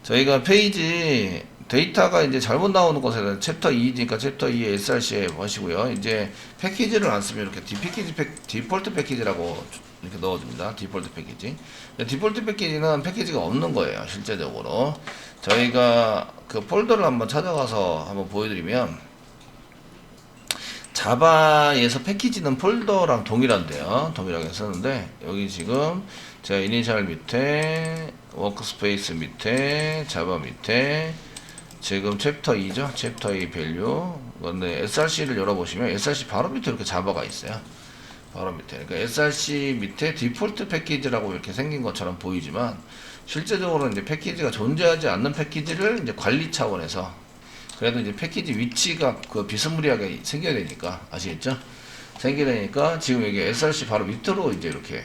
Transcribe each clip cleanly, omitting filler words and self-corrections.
저희가 페이지 데이터가 이제 잘못 나오는 것에 챕터 2니까 챕터 2에 SRC에 보시고요. 이제 패키지를 안 쓰면 이렇게 디폴트 패키지라고 이렇게 넣어줍니다. 디폴트 패키지. 디폴트 패키지는 패키지가 없는 거예요. 실제적으로. 저희가 그 폴더를 한번 찾아가서 한번 보여드리면 자바에서 패키지는 폴더랑 동일한데요. 동일하게 쓰는데 여기 지금 제가 이니셜 밑에 워크스페이스 밑에 자바 밑에 지금 챕터 2죠. 챕터 2 밸류. 근데 SRC를 열어보시면 SRC 바로 밑에 이렇게 자바가 있어요. 바로 밑에. 그러니까 SRC 밑에 디폴트 패키지라고 이렇게 생긴 것처럼 보이지만 실제적으로는 이제 패키지가 존재하지 않는 패키지를 이제 관리 차원에서 그래도 이제 패키지 위치가 그 비스무리하게 생겨야 되니까 아시겠죠? 생겨야 되니까 지금 여기 SRC 바로 밑으로 이제 이렇게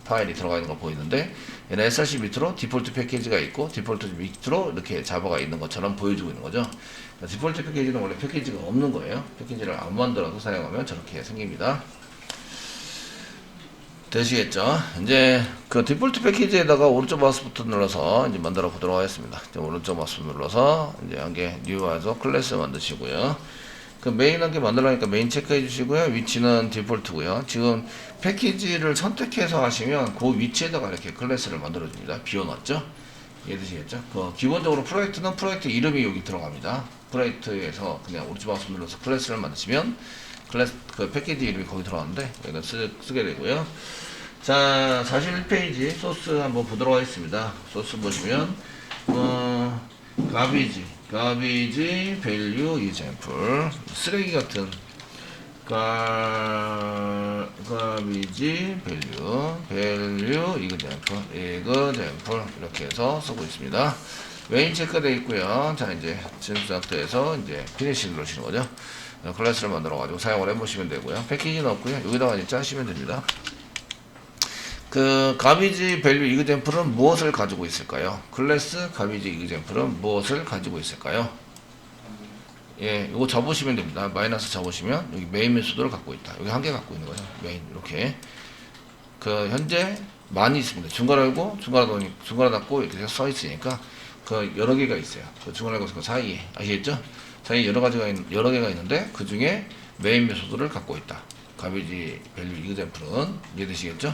파일이 들어가 있는 거 보이는데 얘는 SRC 밑으로 디폴트 패키지가 있고 디폴트 밑으로 이렇게 자바가 있는 것처럼 보여주고 있는 거죠. 디폴트 패키지는 원래 패키지가 없는 거예요. 패키지를 안 만들어서 사용하면 저렇게 생깁니다. 되시겠죠? 이제 그 디폴트 패키지에다가 오른쪽 마우스 버튼 눌러서 이제 만들어 보도록 하겠습니다. 이제 오른쪽 마우스 눌러서 이제 한 개 뉴에서 클래스 만드시고요. 그 메인 한 개 만들려니까 메인 체크해 주시고요. 위치는 디폴트고요. 지금 패키지를 선택해서 하시면 그 위치에다가 이렇게 클래스를 만들어 줍니다. 비워놨죠? 이해되시겠죠? 그 기본적으로 프로젝트는 프로젝트 이름이 여기 들어갑니다. 프로젝트에서 그냥 오른쪽 마우스 눌러서 클래스를 만드시면 클래스 그 패키지 이름이 거기 들어가는데 여기다 쓰게 되고요. 자, 41페이지 소스 한번 보도록 하겠습니다. 소스 보시면 가비지 밸류 이젠플 쓰레기 같은 가비지 밸류 이그젠플 이렇게 해서 쓰고 있습니다. 메인 체크되어 있고요. 자, 이제 진수 상태에서 이제 피니시 누르시는 거죠. 클래스를 만들어 가지고 사용을 해보시면 되고요. 패키지는 없고요. 여기다가 이제 짜시면 됩니다. 그 가비지 밸류 이그젠플은 무엇을 가지고 있을까요? 클래스 가비지 이그젠플은 무엇을 가지고 있을까요? 예, 이거 접으시면 됩니다. 마이너스 접으시면 여기 메인 메소드를 갖고 있다. 여기 한 개 갖고 있는 거죠. 메인 이렇게 그 현재 많이 있습니다. 중괄호 열고 중괄호 닫고 이렇게 써 있으니까 그 여러 개가 있어요. 그 중괄호 열고 그 사이에 아시겠죠? 사이에 여러 개가 있는데 그 중에 메인 메소드를 갖고 있다. 가비지 밸류 이그젠플은 이해되시겠죠?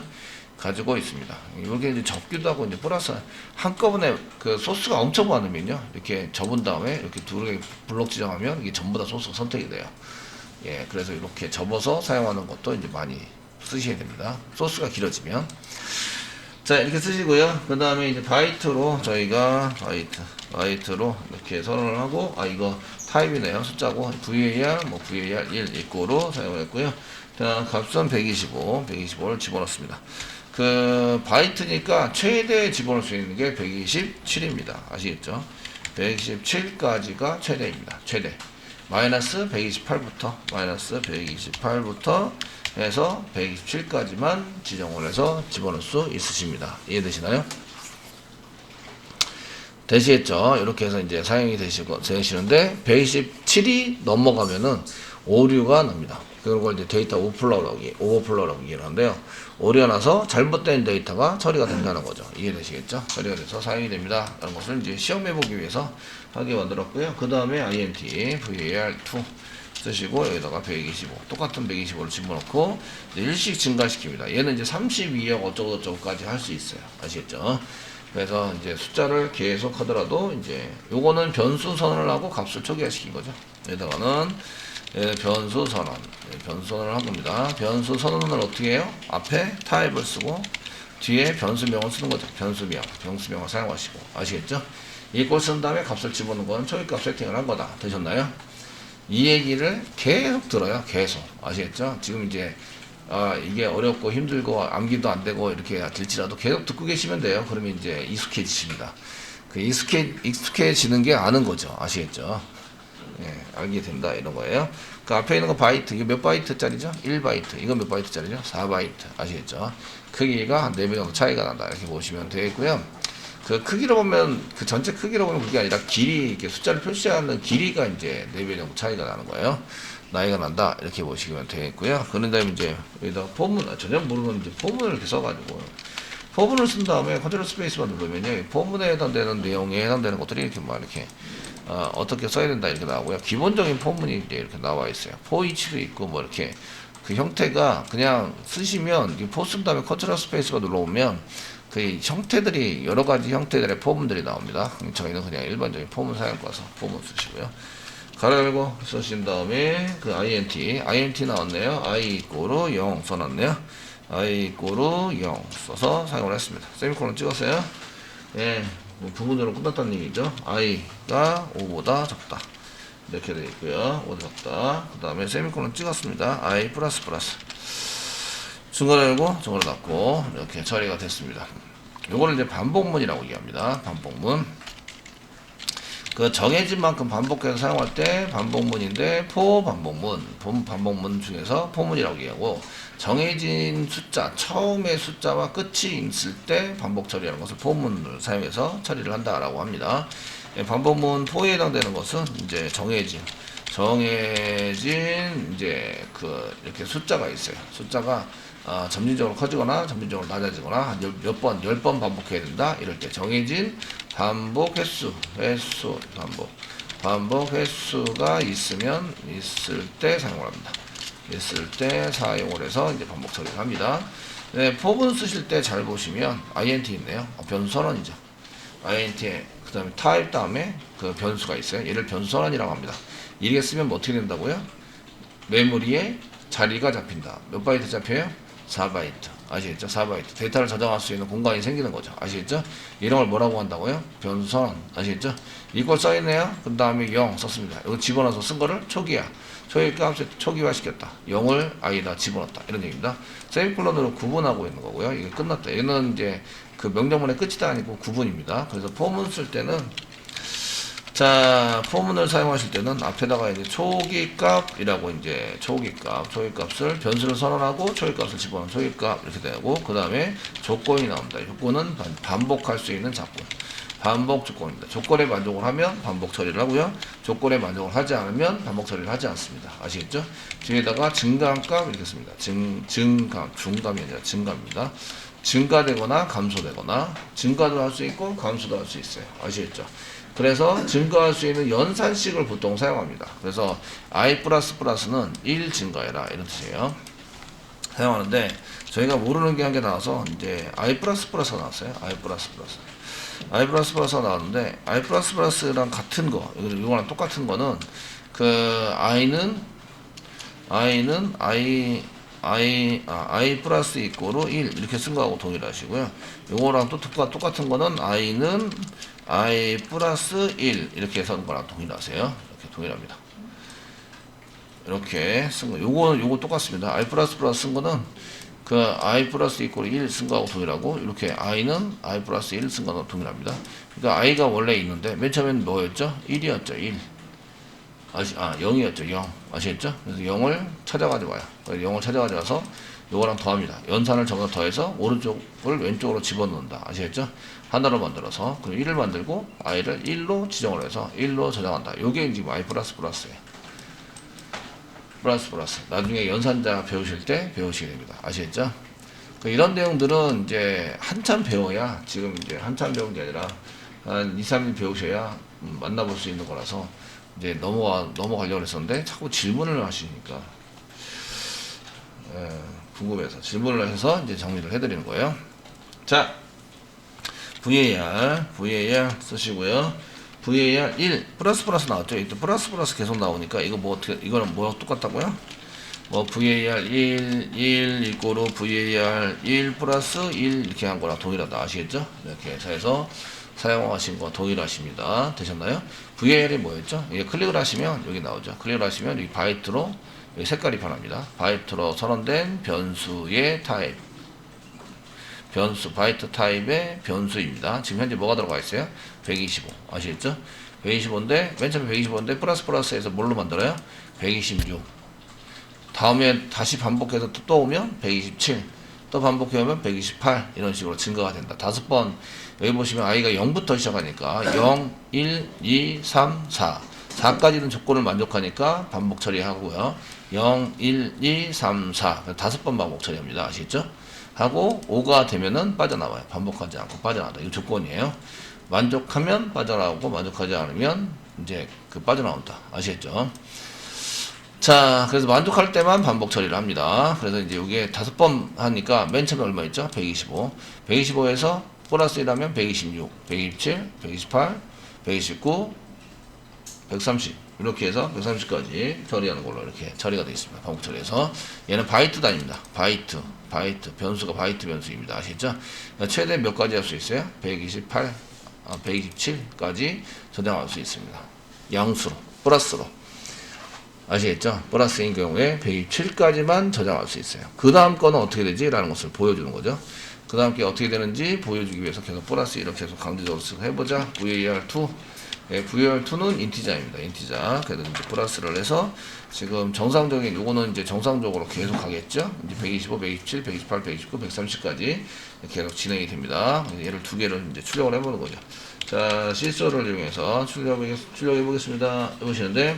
가지고 있습니다. 이렇게 이제 접기도 하고 이제 플러스 한꺼번에 그 소스가 엄청 많으면요 이렇게 접은 다음에 이렇게 두 개 블록 지정하면 이게 전부 다 소스가 선택이 돼요. 예, 그래서 이렇게 접어서 사용하는 것도 이제 많이 쓰셔야 됩니다. 소스가 길어지면 자 이렇게 쓰시고요. 그 다음에 이제 바이트로 저희가 바이트로 이렇게 선언을 하고 이거 타입이네요. 숫자고 var 뭐 var 1 입고로 사용을 했고요. 자 값은 125를 집어넣습니다. 그 바이트니까 최대 집어넣을 수 있는 게 127입니다. 아시겠죠? 127까지가 최대입니다. 최대. 마이너스 128부터 해서 127까지만 지정을 해서 집어넣을 수 있으십니다. 이해되시나요? 되시겠죠? 이렇게 해서 이제 사용이 되시는데 127이 넘어가면은 오류가 납니다. 그걸 이제 데이터 오버플로우라고 얘기를 하는데요. 오류가 나서 잘못된 데이터가 처리가 된다는 거죠. 이해되시겠죠? 처리가 돼서 사용이 됩니다. 라는 것을 이제 시험해 보기 위해서 하게 만들었고요. 그 다음에 int var2 쓰시고 여기다가 125 똑같은 125를 집어넣고 일씩 증가시킵니다. 얘는 이제 32억 어쩌고저쩌고까지 할 수 있어요. 아시겠죠? 그래서 이제 숫자를 계속 하더라도 이제 요거는 변수 선언을 하고 값을 초기화시킨 거죠. 여기다가는 변수 선언을 한 겁니다. 변수 선언을 어떻게 해요? 앞에 타입을 쓰고 뒤에 변수명을 쓰는 거죠. 변수명을 사용하시고 아시겠죠? 이걸 쓴 다음에 값을 집어넣은 건 초기값 세팅을 한 거다. 되셨나요? 이 얘기를 계속 들어요. 계속 아시겠죠? 지금 이제 이게 어렵고 힘들고 암기도 안 되고 이렇게 될지라도 계속 듣고 계시면 돼요. 그러면 이제 익숙해지십니다. 그 익숙해지는 게 아는 거죠. 아시겠죠? 예, 알게 된다 이런 거예요. 그 앞에 있는 거 바이트 이거 몇 바이트짜리죠? 1바이트 이거 몇 바이트짜리죠? 4바이트 아시겠죠? 크기가 한 4배 정도 차이가 난다 이렇게 보시면 되겠고요. 그 크기로 보면 그 전체 크기로 보면 그게 아니라 길이 이렇게 숫자를 표시하는 길이가 이제 4배 정도 차이가 나는 거예요. 나이가 난다 이렇게 보시면 되겠고요. 그런 다음에 이제 여기다 포문 전혀 모르는 이제 포문을 이렇게 써가지고 포문을 쓴 다음에 컨트롤 스페이스만 누르면요. 포문에 해당되는 내용에 해당되는 것들이 이렇게 뭐 이렇게 어떻게 써야 된다 이렇게 나오고요. 기본적인 포문이 이제 이렇게 나와 있어요. 포 위치도 있고 뭐 이렇게 그 형태가 그냥 쓰시면 포 쓴 다음에 컨트롤 스페이스가 눌러오면 그 형태들이 여러 가지 형태들의 포문들이 나옵니다. 저희는 그냥 일반적인 포문 사용 가서 포문 쓰시고요. 가로 열고 쓰신 다음에 그 int 나왔네요. i 이꼬르 0 써놨네요. i 이꼬르 0 써서 사용을 했습니다. 세미콜론 찍었어요. 예, 뭐 부분으로 끝났다는 얘기죠. i가 5보다 적다. 이렇게 되어 있고요. 5보다 적다. 그 다음에 세미콜론 찍었습니다. i 플러스 중괄호 열고 중괄호 닫고 이렇게 처리가 됐습니다. 요거를 이제 반복문이라고 얘기합니다. 반복문. 그 정해진 만큼 반복해서 사용할 때 반복문인데 반복문 중에서 포문이라고 얘기하고 정해진 숫자, 처음의 숫자와 끝이 있을 때 반복 처리하는 것을 포문을 사용해서 처리를 한다라고 합니다. 반복문 포에 해당되는 것은 이제 정해진 이제 그 이렇게 숫자가 있어요. 숫자가 점진적으로 커지거나 점진적으로 낮아지거나 한 10번 반복해야 된다. 이럴 때 정해진 반복 횟수가 있을 때 사용을 합니다. 있을 때 사용을 해서 이제 반복 처리를 합니다. 네, 포문 쓰실 때 잘 보시면 int 있네요. 변수 선언이죠. int에 그 다음에 타입 다음에 그 변수가 있어요. 얘를 변수 선언이라고 합니다. 이렇게 쓰면 뭐 어떻게 된다고요? 메모리에 자리가 잡힌다. 몇 바이트 잡혀요? 4바이트. 아시겠죠? 4바이트. 데이터를 저장할 수 있는 공간이 생기는 거죠. 아시겠죠? 이런 걸 뭐라고 한다고요? 변수 선언. 아시겠죠? 이걸 써있네요. 그 다음에 0 썼습니다. 이거 집어넣어서 쓴 거를 초기화. 초기 값에 초기화 시켰다. 0을 아이다 집어넣었다. 이런 얘기입니다. 세미콜론으로 구분하고 있는 거고요. 이게 끝났다. 얘는 이제 그 명령문의 끝이다 아니고 구분입니다. 그래서 포문 쓸 때는 자, 포문을 사용하실 때는 앞에다가 이제 초기값이라고 이제 초기값을 변수를 선언하고 초기값을 집어넣은 초기값 이렇게 되고 그 다음에 조건이 나옵니다. 조건은 반복할 수 있는 반복 조건입니다. 조건에 만족을 하면 반복 처리를 하고요. 조건에 만족을 하지 않으면 반복 처리를 하지 않습니다. 아시겠죠? 뒤에다가 증가값 이렇게 씁니다. 중감이 아니라 증가입니다. 증가되거나 감소되거나 증가도 할 수 있고 감소도 할 수 있어요. 아시겠죠? 그래서 증가할 수 있는 연산식을 보통 사용합니다. 그래서 i++는 1 증가해라 이런 뜻이에요. 사용하는데 저희가 모르는 게 한 개 나와서 이제 i++가 나왔어요. i++가 나왔는데 i++랑 같은 거 이거랑 똑같은 거는 그 i 플러스 이꼬르 1 이렇게 쓴 거하고 동일하시고요. 요거랑 또 똑같은 거는 i는 i 플러스 1 이렇게 쓴 거랑 동일하세요. 이렇게 동일합니다. 이렇게 쓴 거. 요거 똑같습니다. i 플러스 쓴 거는 그 i 플러스 이꼬르 1 쓴 거하고 동일하고 이렇게 i는 i 플러스 1 쓴 거하고 동일합니다. 그러니까 i가 원래 있는데 맨 처음엔 뭐였죠? 1이었죠. 1. 0이었죠. 0. 아시겠죠? 그래서 0을 찾아가지고 와요. 0을 찾아가져와서 요거랑 더합니다. 연산을 저기다 더해서 오른쪽을 왼쪽으로 집어넣는다. 아시겠죠? 하나로 만들어서 그럼 1을 만들고 i를 1로 지정을 해서 1로 저장한다. 요게 지금 i++예요. 플러스. 나중에 연산자 배우실 때 배우시게 됩니다. 아시겠죠? 이런 내용들은 이제 한참 배워야 지금 이제 한참 배운 게 아니라 한 2, 3일 배우셔야 만나볼 수 있는 거라서 이제 넘어가려고 했었는데 자꾸 질문을 하시니까 궁금해서 질문을 해서 이제 정리를 해드리는 거예요. 자, VAR 쓰시고요. VAR 1 플러스 나왔죠. 이또 플러스 계속 나오니까 이거 뭐 어떻게 이거는 뭐 똑같다고요? 뭐 VAR 1 이꼬르 VAR 1 플러스 1 이렇게 한 거랑 동일하다. 아시겠죠? 이렇게 해서 사용하신 거 동일하십니다. 되셨나요? VAR이 뭐였죠? 이게 클릭을 하시면 여기 나오죠. 클릭을 하시면 여기 바이트로 여기 색깔이 변합니다. 바이트로 선언된 변수의 타입. 바이트 타입의 변수입니다. 지금 현재 뭐가 들어가 있어요? 125. 아시겠죠? 125인데, 맨 처음에 125인데, 플러스에서 뭘로 만들어요? 126. 다음에 다시 반복해서 또 오면 127. 또 반복해오면 128. 이런 식으로 증가가 된다. 5번. 여기 보시면 i가 0부터 시작하니까 0, 1, 2, 3, 4. 4까지는 조건을 만족하니까 반복 처리하고요. 0, 1, 2, 3, 4. 5번 반복 처리합니다. 아시겠죠? 하고 5가 되면은 빠져나와요. 반복하지 않고 빠져나온다. 이거 조건이에요. 만족하면 빠져나오고 만족하지 않으면 이제 그 빠져나온다. 아시겠죠? 자, 그래서 만족할 때만 반복 처리를 합니다. 그래서 이제 이게 5번 하니까 맨 처음에 얼마 있죠? 125. 125에서 플러스 1하면 126, 127, 128, 129, 130. 이렇게 해서 130까지 처리하는 걸로 이렇게 처리가 되어 있습니다. 반복 처리해서. 얘는 바이트 단위입니다. 바이트. 변수가 바이트 변수입니다. 아시겠죠? 그러니까 최대 몇 가지 할 수 있어요? 128, 127까지 저장할 수 있습니다. 양수로, 플러스로. 아시겠죠? 플러스인 경우에 127까지만 저장할 수 있어요. 그 다음 거는 어떻게 되지? 라는 것을 보여주는 거죠. 그 다음 게 어떻게 되는지 보여주기 위해서 계속 플러스 이렇게 계속 강제적으로 해보자. VAR2. 예, VAR2는 인티자입니다. 인티자. 그래서 이제 플러스를 해서 지금 정상적인, 요거는 이제 정상적으로 계속 가겠죠? 이제 125, 127, 128, 129, 130까지 계속 진행이 됩니다. 얘를 두 개를 이제 출력을 해보는 거죠. 자, 실소를 이용해서 출력해 보겠습니다. 해보시는데,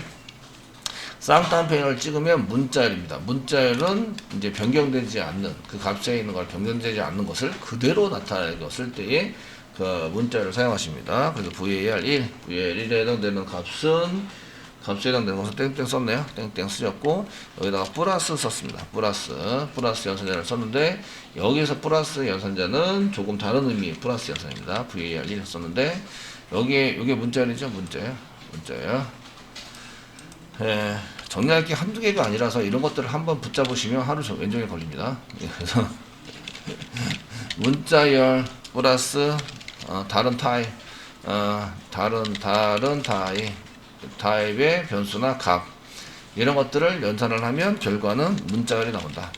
쌍따옴펜을 찍으면 문자열입니다. 문자열은 이제 변경되지 않는, 그 값에 있는 걸 변경되지 않는 것을 그대로 나타냈을 때에 그 문자열을 사용하십니다. 그래서 VAR1, VAR1에 해당되는 값에 해당되는 것을 땡땡 썼네요. 땡땡 쓰셨고, 여기다가 플러스 썼습니다. 플러스 연산자를 썼는데, 여기에서 플러스 연산자는 조금 다른 의미의 플러스 연산입니다. VAR1 썼는데, 요게 문자열이죠. 문자열. 예, 정리할 게 한두 개가 아니라서 이런 것들을 한번 붙잡으시면 하루 왼종일 걸립니다. 그래서 문자열 플러스 다른 타입의 변수나 값 이런 것들을 연산을 하면 결과는 문자열이 나온다.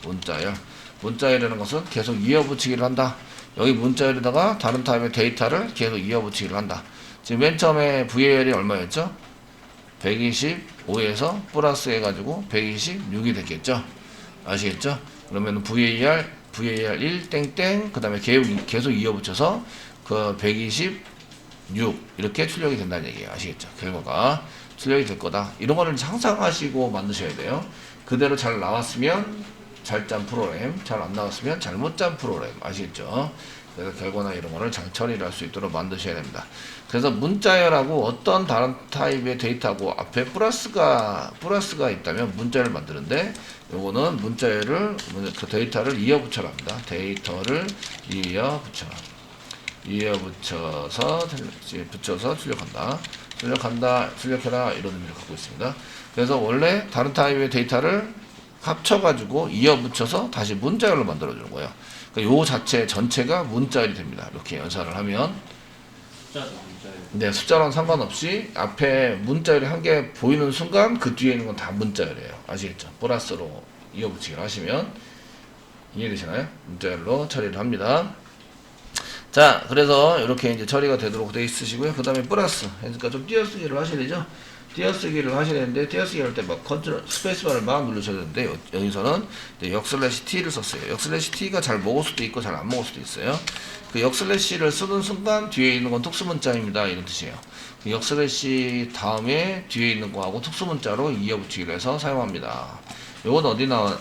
문자열이라는 것은 계속 이어붙이기를 한다. 여기 문자열에다가 다른 타입의 데이터를 계속 이어붙이기를 한다. 지금 맨 처음에 VAR이 얼마였죠? 125에서 플러스 해가지고 126이 됐겠죠? 아시겠죠? 그러면 VAR 1 땡땡 그 다음에 계속 이어붙여서 그 126 이렇게 출력이 된다는 얘기예요. 아시겠죠? 결과가 출력이 될 거다. 이런 거를 상상하시고 만드셔야 돼요. 그대로 잘 나왔으면 잘 짠 프로그램, 잘 안 나왔으면 잘못 짠 프로그램. 아시겠죠? 그래서 결과나 이런 거를 잘 처리를 할 수 있도록 만드셔야 됩니다. 그래서 문자열하고 어떤 다른 타입의 데이터하고 앞에 플러스가 있다면 문자열을 만드는데, 요거는 문자열을 그 데이터를 이어붙여라 합니다. 데이터를 붙여서 출력해라 이런 의미를 갖고 있습니다. 그래서 원래 다른 타입의 데이터를 합쳐가지고 이어붙여서 다시 문자열로 만들어주는 거예요. 그러니까 요 자체 전체가 문자열이 됩니다. 이렇게 연산을 하면. 네, 숫자랑 상관없이 앞에 문자열이 한 개 보이는 순간 그 뒤에 있는 건 다 문자열이에요. 아시겠죠? 플러스로 이어붙이기를 하시면 이해되시나요? 문자열로 처리를 합니다. 자, 그래서 이렇게 이제 처리가 되도록 되어 있으시고요. 그 다음에 플러스. 그러니까 좀 띄어쓰기를 하셔야 되죠? 띄어쓰기를 하셔야 되는데, 띄어쓰기 할 때 막 컨트롤, 스페이스바를 막 누르셔야 되는데, 여기서는 역/t를 썼어요. 역/t가 잘 먹을 수도 있고 잘 안 먹을 수도 있어요. 그 역/를 쓰는 순간 뒤에 있는 건 특수문자입니다. 이런 뜻이에요. 그 역/ 다음에 뒤에 있는 거하고 특수문자로 이어붙이기를 해서 사용합니다. 요건 어디 나와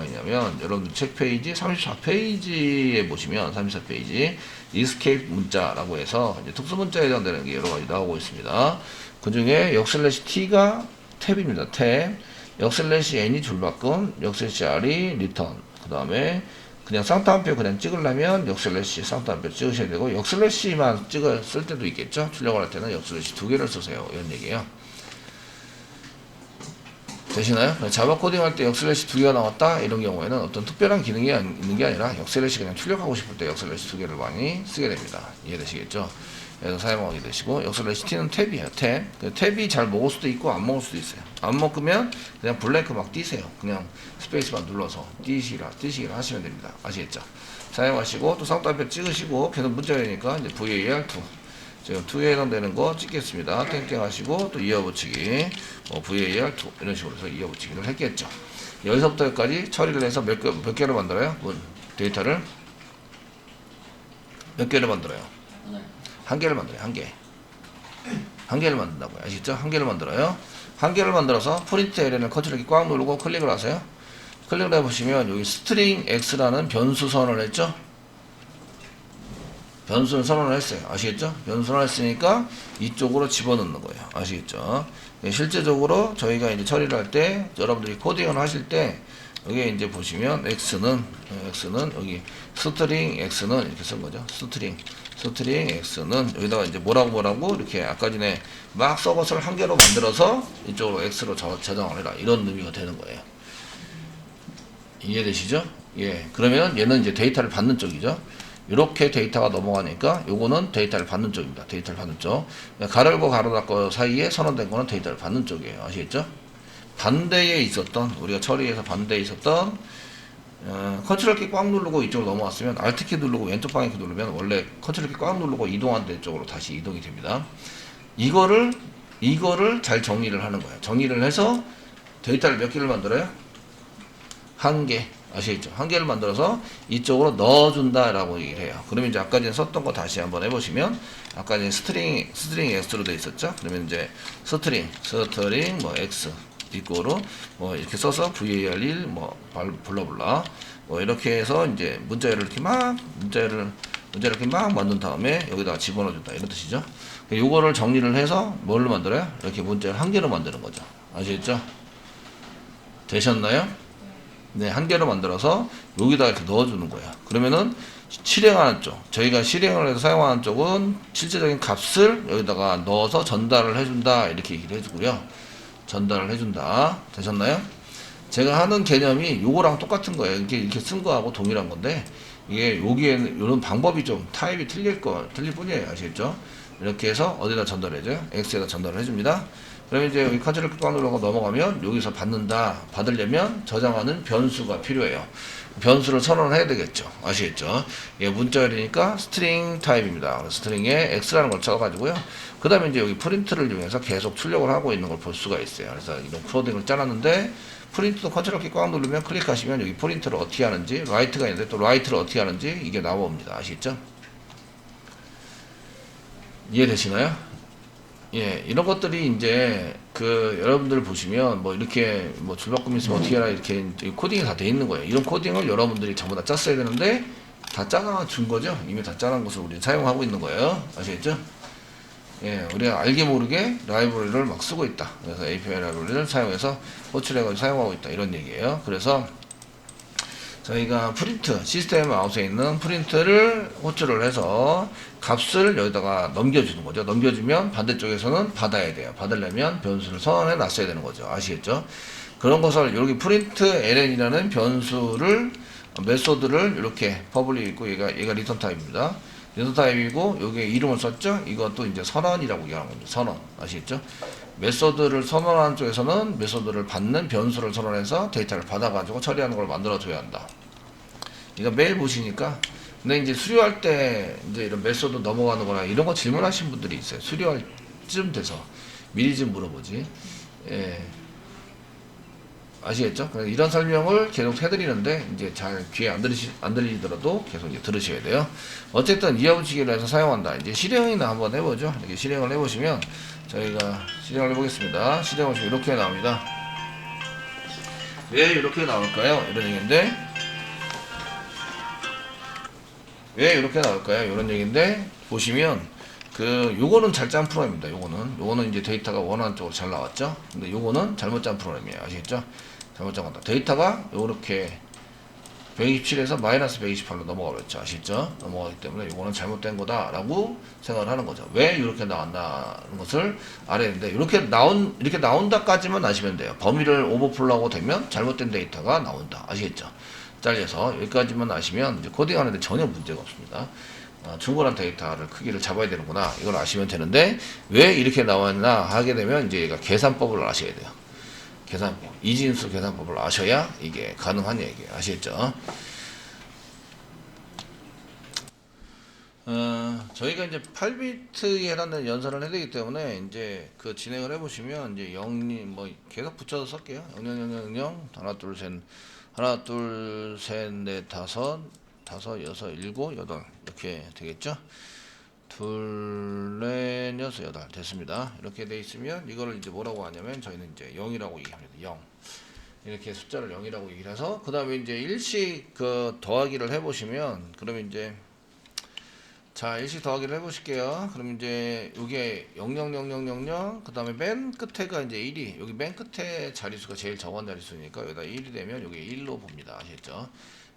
있냐면, 여러분 책 페이지 34페이지에 보시면, 34페이지, escape 문자라고 해서 이제 특수문자에 해당되는 게 여러 가지 나오고 있습니다. 그 중에 역/t가 탭입니다. 탭. 역/n이 줄바꿈, 역/r이 리턴. 그 다음에 그냥 쌍따옴표 그냥 찍으려면 역/ 쌍따옴표 찍으셔야 되고, 역/만 쓸 때도 있겠죠. 출력을 할 때는 역/ 두 개를 쓰세요. 이런 얘기예요. 되시나요? 자바 코딩 할 때 역/ 두 개가 나왔다 이런 경우에는 어떤 특별한 기능이 있는 게 아니라 역/ 그냥 출력하고 싶을 때 역/ 두 개를 많이 쓰게 됩니다. 이해되시겠죠? 그래서 사용하게 되시고, 역/t는 탭이에요. 탭. 그 탭이 잘 먹을 수도 있고 안 먹을 수도 있어요. 안 먹으면 그냥 블랭크 막 띄세요. 그냥 스페이스만 눌러서 띄시기를 하시면 됩니다. 아시겠죠? 사용하시고 또 쌍따옴표 찍으시고 계속 문자열이니까 이제 VAR2 지금 2에 해당되는 거 찍겠습니다. 땡땡 하시고 또 이어붙이기 VAR2 이런 식으로 해서 이어붙이기를 했겠죠. 여기서부터 여기까지 처리를 해서 몇 개를 만들어요? 데이터를 몇 개를 만들어요? 한 개를 만들어요. 한 개를 만든다고요. 아시죠? 한 개를 만들어요. 한 개를 만들어서 프린트 LN을 컨트롤 키 꽉 누르고 클릭을 하세요. 클릭을 해보시면 여기 스트링 x라는 변수 선언을 했죠. 변수를 선언을 했어요. 아시겠죠? 변수 선언을 했으니까 이쪽으로 집어넣는 거예요. 아시겠죠? 실제적으로 저희가 이제 처리를 할 때, 여러분들이 코딩을 하실 때, 여기 이제 보시면 x는 여기 스트링 x는 이렇게 쓴 거죠. 스트링 x는 여기다가 이제 뭐라고 이렇게 아까 전에 막 썩어서 한 개로 만들어서 이쪽으로 x로 저장을 해라. 이런 의미가 되는 거예요. 이해되시죠? 예. 그러면 얘는 이제 데이터를 받는 쪽이죠. 이렇게 데이터가 넘어가니까 요거는 데이터를 받는 쪽입니다. 데이터를 받는 쪽. 가로열고 가로 닫고 사이에 선언된 거는 데이터를 받는 쪽이에요. 아시겠죠? 반대에 있었던, 우리가 처리해서 반대에 있었던 컨트롤 키 꽉 누르고 이쪽으로 넘어왔으면 Alt 키 누르고 왼쪽 방향 키 누르면 원래 컨트롤 키 꽉 누르고 이동한 데 쪽으로 다시 이동이 됩니다. 이거를 잘 정리를 하는 거예요. 정리를 해서 데이터를 몇 개를 만들어요? 한 개. 아시겠죠? 한 개를 만들어서 이쪽으로 넣어준다라고 얘기를 해요. 그러면 이제 아까 전에 썼던 거 다시 한번 해보시면, 아까 전에 스트링 x로 되어 있었죠? 그러면 이제 스트링 뭐 x 이꼬로 뭐 이렇게 써서 var1 뭐 블라블라 뭐 이렇게 해서 이제 문자열을 이렇게 문자열을 이렇게 막 만든 다음에 여기다가 집어넣어준다 이런 뜻이죠. 요거를 정리를 해서 뭘로 만들어요? 이렇게 문자열 한 개로 만드는 거죠. 아시겠죠? 되셨나요? 네, 한 개로 만들어서 여기다 이렇게 넣어주는 거예요. 그러면은 실행하는 쪽, 저희가 실행을 해서 사용하는 쪽은 실제적인 값을 여기다가 넣어서 전달을 해준다 이렇게 얘기를 해주고요. 전달을 해준다. 되셨나요? 제가 하는 개념이 요거랑 똑같은 거예요. 이렇게 쓴 거하고 동일한 건데, 이게 여기에는 이런 방법이 좀 타입이 틀릴 뿐이에요. 아시겠죠? 이렇게 해서 어디다 전달해줘요? X에다 전달을 해줍니다. 그러면 이제 여기 컨트롤 키 꽉 누르고 넘어가면 여기서 받으려면 저장하는 변수가 필요해요. 변수를 선언을 해야 되겠죠. 아시겠죠? 예, 문자열이니까 스트링 타입입니다. 스트링에 x라는 걸 쳐가지고요. 그 다음에 이제 여기 프린트를 이용해서 계속 출력을 하고 있는 걸 볼 수가 있어요. 그래서 이런 코딩을 짜놨는데, 프린트도 컨트롤 키 꽉 누르면 클릭하시면 여기 프린트를 어떻게 하는지, 라이트가 있는데 또 라이트를 어떻게 하는지 이게 나옵니다. 아시겠죠? 이해되시나요? 예, 이런 것들이 이제 여러분들 보시면 뭐 이렇게 뭐 줄바꿈 있으면 어떻게 해라 이렇게 코딩이 다 돼 있는 거예요. 이런 코딩을 여러분들이 전부 다 짰어야 되는데 다 짜놔 준 거죠. 이미 다 짜놓은 것을 우리 사용하고 있는 거예요. 아시겠죠? 예, 우리가 알게 모르게 라이브러리를 막 쓰고 있다. 그래서 API 라이브러리를 사용해서 호출해가지고 사용하고 있다. 이런 얘기예요. 그래서 저희가 프린트, 시스템 아웃에 있는 프린트를 호출을 해서 값을 여기다가 넘겨주는 거죠. 넘겨주면 반대쪽에서는 받아야 돼요. 받으려면 변수를 선언해 놨어야 되는 거죠. 아시겠죠? 그런 것을 여기 프린트 ln이라는 변수를, 메소드를 이렇게 퍼블릭 있고 얘가 리턴 타입입니다. 리턴 타입이고 여기에 이름을 썼죠? 이것도 이제 선언이라고 얘기하는 겁니다. 선언. 아시겠죠? 메소드를 선언하는 쪽에서는 메소드를 받는 변수를 선언해서 데이터를 받아가지고 처리하는 걸 만들어줘야 한다. 이거 매일 보시니까, 근데 이제 수료할 때 이제 이런 메소드 넘어가는 거나 이런 거 질문하신 분들이 있어요. 수료할 쯤 돼서 미리 좀 물어보지. 예. 아시겠죠? 이런 설명을 계속 해드리는데 이제 잘 귀에 안 들리더라도 계속 이제 들으셔야 돼요. 어쨌든 이하부치기를 해서 사용한다. 이제 실행이나 한번 해보죠. 이렇게 실행을 해보시면 저희가 실행을 해보겠습니다. 실행을 이렇게 나옵니다. 왜 이렇게 나올까요? 이런 얘기인데, 왜 이렇게 나올까요? 이런 얘기인데, 보시면 요거는 잘 짠 프로그램입니다. 요거는 이제 데이터가 원하는 쪽으로 잘 나왔죠. 근데 요거는 잘못 짠 프로그램이에요. 아시겠죠? 잘못 짠 건다. 데이터가 요렇게 127에서 마이너스 128로 넘어가버렸죠. 아시죠? 넘어가기 때문에 이거는 잘못된 거다라고 생각을 하는 거죠. 왜 이렇게 나왔다는 것을 알아야 되는데, 이렇게 나온다까지만 아시면 돼요. 범위를 오버플로우하고 되면 잘못된 데이터가 나온다. 아시겠죠? 잘려서 여기까지만 아시면 이제 코딩하는데 전혀 문제가 없습니다. 충분한 데이터를 크기를 잡아야 되는구나. 이걸 아시면 되는데, 왜 이렇게 나왔나 하게 되면 이제 얘가 계산법을 아셔야 돼요. 계산법, 이진수 계산법을 아셔야 이게 가능한 얘기예요. 아시겠죠? 저희가 이제 8비트에 해당되는 연산을 해야 되기 때문에 이제 진행을 해보시면 이제 0이 뭐 계속 붙여서 쓸게요. 0, 0, 0, 0, 0, 하나, 둘, 셋, 넷, 다섯, 여섯, 일곱, 여덟 이렇게 되겠죠? 둘, 넷, 여섯, 여덟 됐습니다. 이렇게 돼 있으면 이거를 이제 뭐라고 하냐면 저희는 이제 0이라고 얘기합니다. 0. 이렇게 숫자를 0이라고 얘기를 해서 그 다음에 이제 일식 그 더하기를 해보시면 그러면 이제 자 일식 더하기를 해보실게요. 그럼 이제 요게 00000 그 다음에 맨 끝에가 이제 1이 여기 맨 끝에 자릿수가 제일 적은 자릿수니까 여기다 1이 되면 요게 1로 봅니다. 아시겠죠?